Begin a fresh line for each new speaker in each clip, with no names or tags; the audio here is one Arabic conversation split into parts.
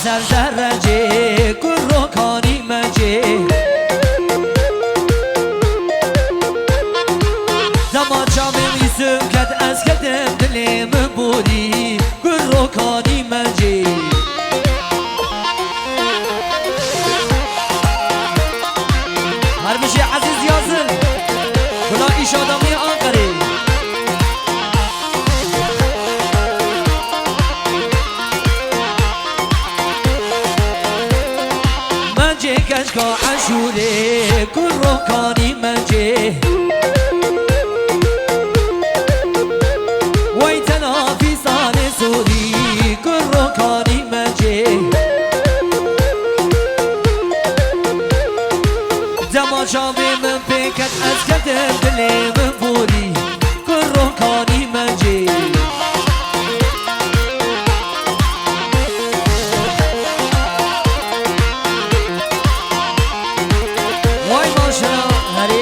سر درجه گروکانی مجه زمان جامم ایسم کد از کدم دلیم بودی گروکانی مجه هر بشی عزیز یازن بلا ایش آدمی آنقره منجه کشکا عشوره گروکانی منجه وی تنافی سان سوری گروکانی منجه زمان شاوی من پیکت از کدم دلیم بوری گروکانی منجه وای ماشا هری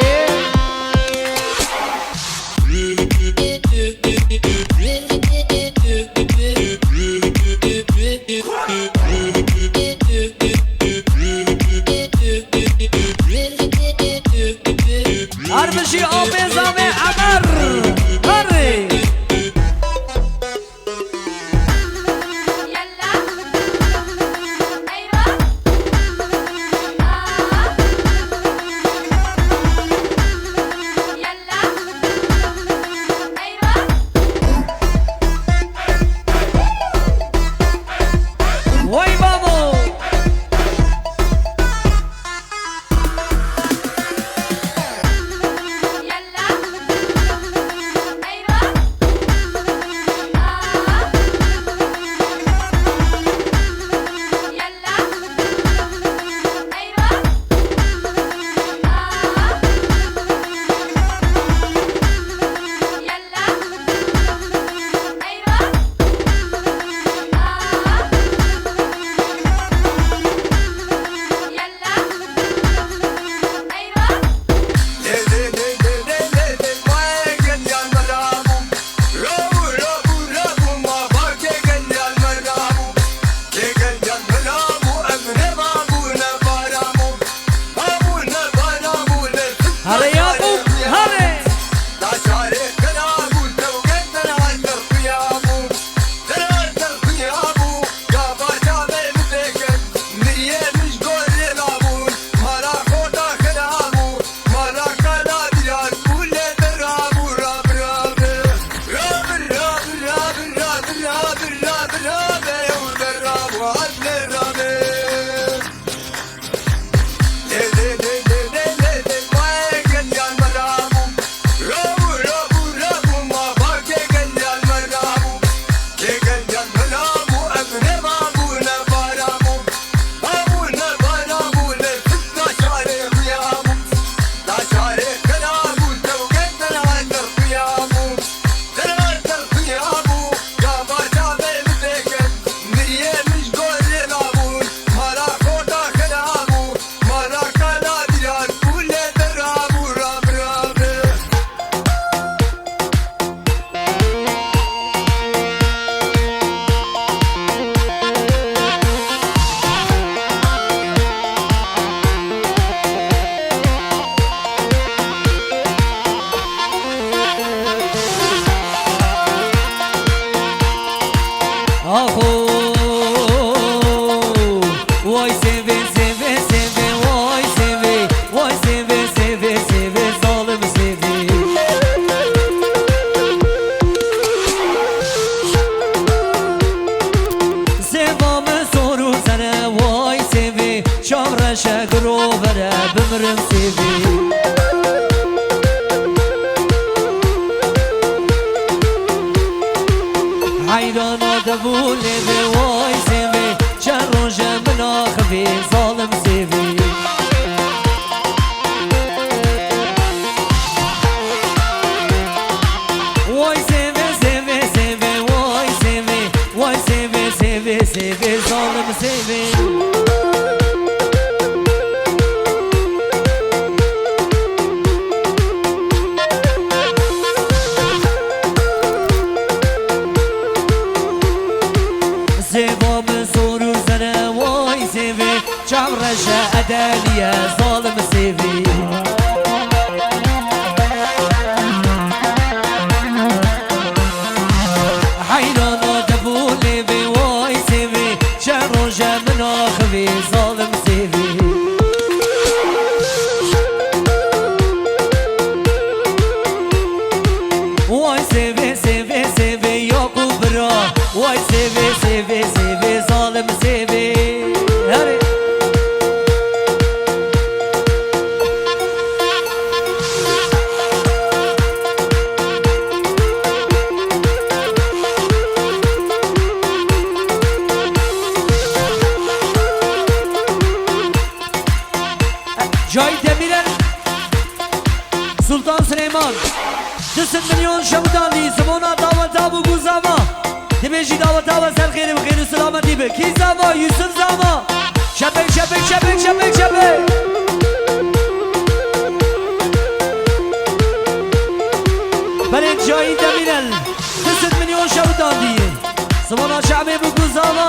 هربشی آب زامه عمر هری وای بابو بمرم سيفي حيرانا دبولي بواي سيفي شر جمنا خفي ظالم سيفي واي سيفي سيفي سيفي واي سيفي واي سيفي سيفي سيفي ظالم سيفي زباب زور زنه رجا أداني ظالم سيفي حيران دبولي بواي سيفي شرجا من أخبي ظالم سيفي واي سيفي سيفي سيفي يا كبرى واي سيفي سيفي سيفي ظالم سيفي هري جای دمیرن سلطان سلیمان 200 میلیون شمدانی زمانا دعوتا بگو زما دمیجی دعوتا سر خیر و خیر و سلامتی به کی زما یوسف زما شبک شبک شبک شبک شبک برای جایی دمیرن 200 میلیون شمدانی زمانا شعبی بگو زما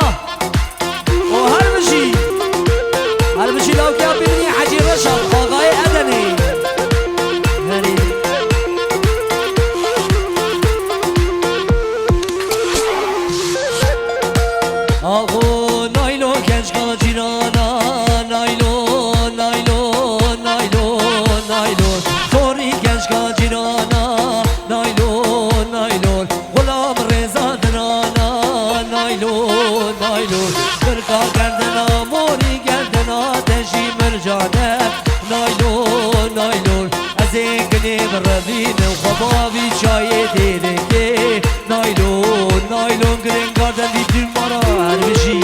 و هر بشی لو که ببینی حجی رشاد آقای ادنی آقو نایلو کنجگا جیرانا نایلو نایلو نایلو نایلو توری کنجگا جیرانا نایلو نایلو غلام رضا درانا نایلو نایلو برکا گردنا موری گردنا تشی مرجانه نایلو نایلو از این گنیم روین و خبابی چای دیده که نایلو نایلو گرین گردن دیدیم مرا هر بشی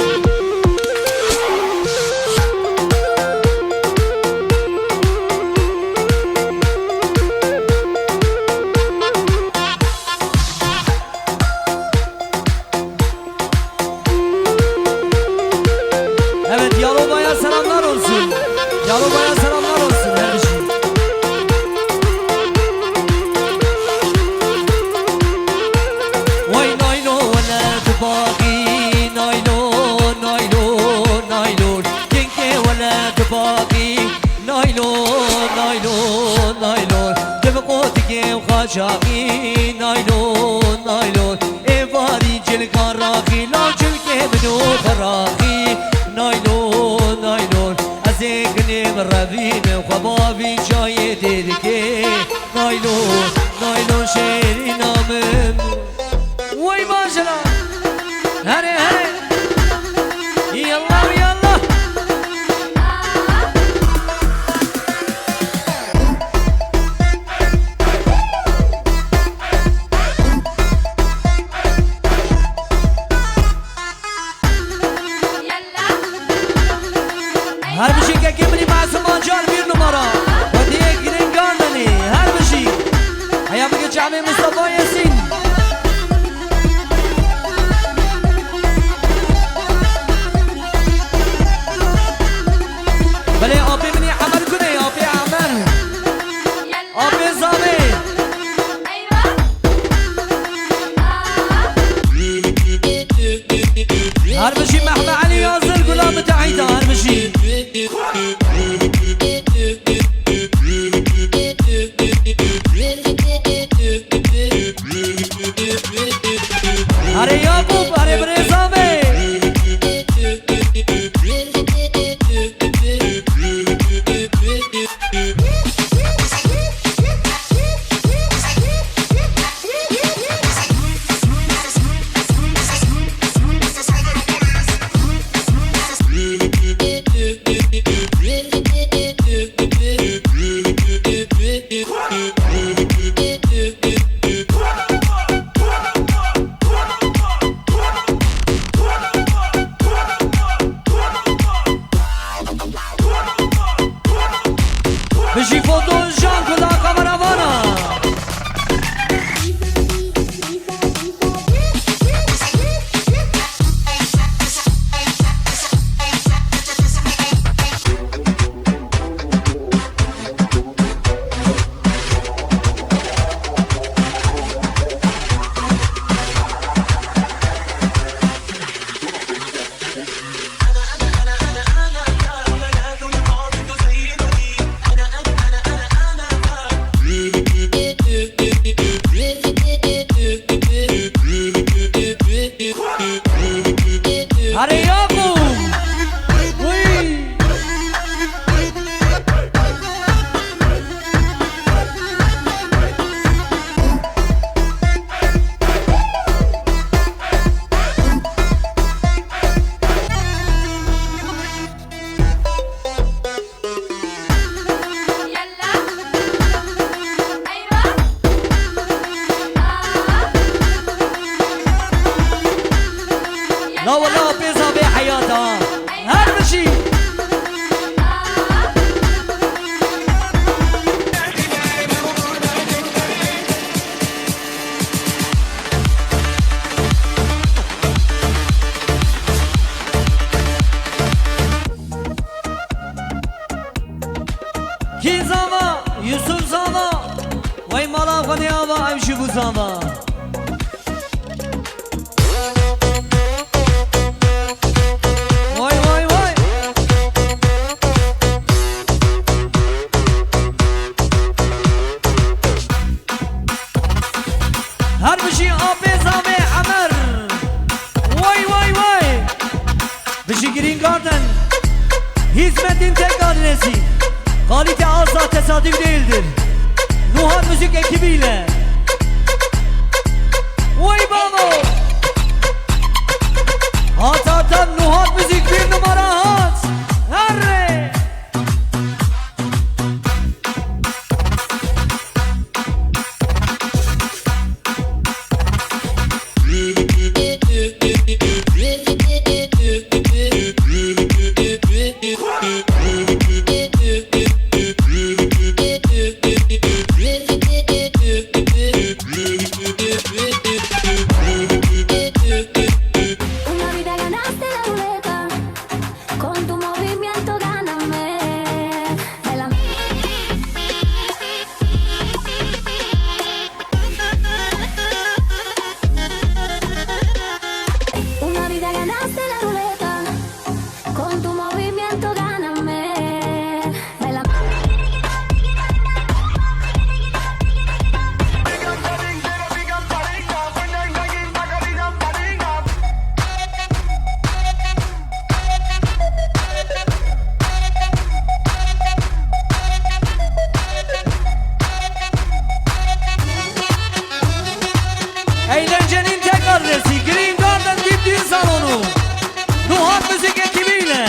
evet Yalova'ya selamlar olsun Yalova'ya selamlar olsun her bir şey vay naylo vela tubaki naylo naylo naylo kinke vela tubaki naylo naylo naylo tebqotike khashaki naylo naylo evari jil karaki la jil ke bnu faraki نایلو نایلو از این گنیم رویم خوابی جای دیگه نایلو نایلو شیری نامم وی باشلا هره هره یالله یالله هر بشی که کمری معصومان جان بیر نمارا و دیگه گیرین گاندنی هر بشی هیا بگه جمعه مصطفی یاسین بله آبی منی عمل کنه آبی عمل آبی زامه هر بشی محمد علی یازر گلاب تعیده هر بشی هره یاقوب هره برزامه لا والله بيزا بحياتها هر بشي کی زاما یوسف زاما وای مالا خانی آبا امشی بو زاما وای وای وای هر بشی آبی زامی عمر وای وای وای بشی گرین گاردن hizmetin tek adresi kalite asla tesadüf değildir. Nuhat Müzik ekibiyle vay baba Hatatan Nuhat Müzik bir numara hat Herre Eğlencenin tek adresi Green Garden Dip Düğün Salonu Nuhat Müzik ekibiyle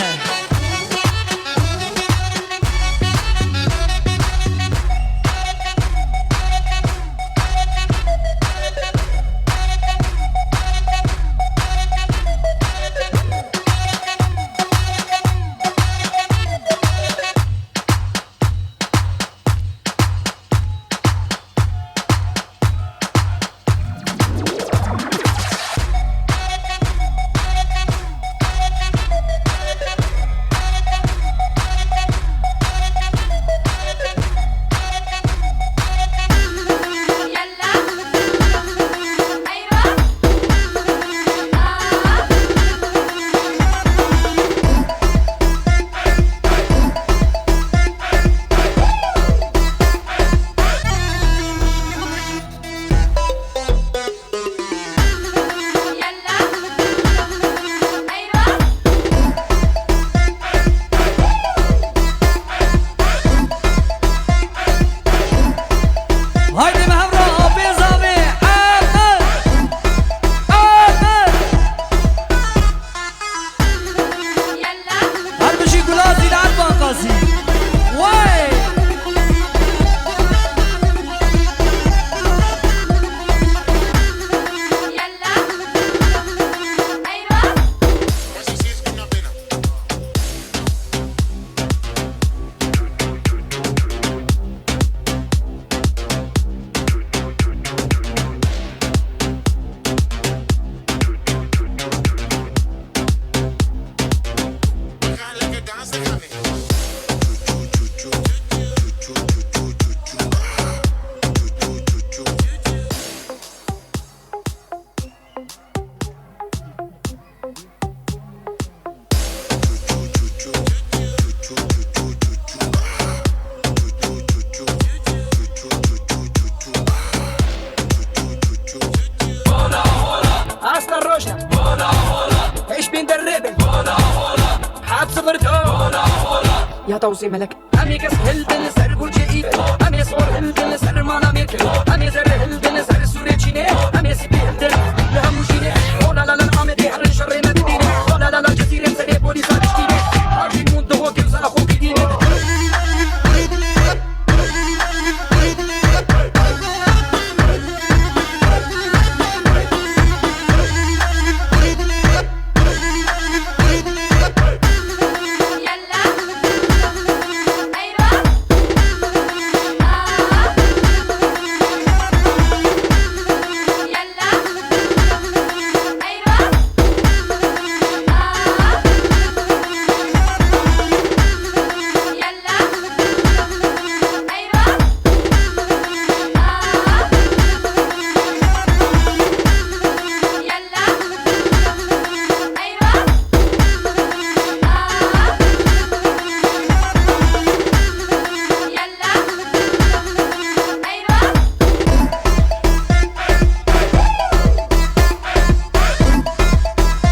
يا توصي ملك هم يكسهل دل سر برج ايفل هم يصور هل دل سر مانا ميركل هم يزر هل دل سر سوري چينه هم يسبي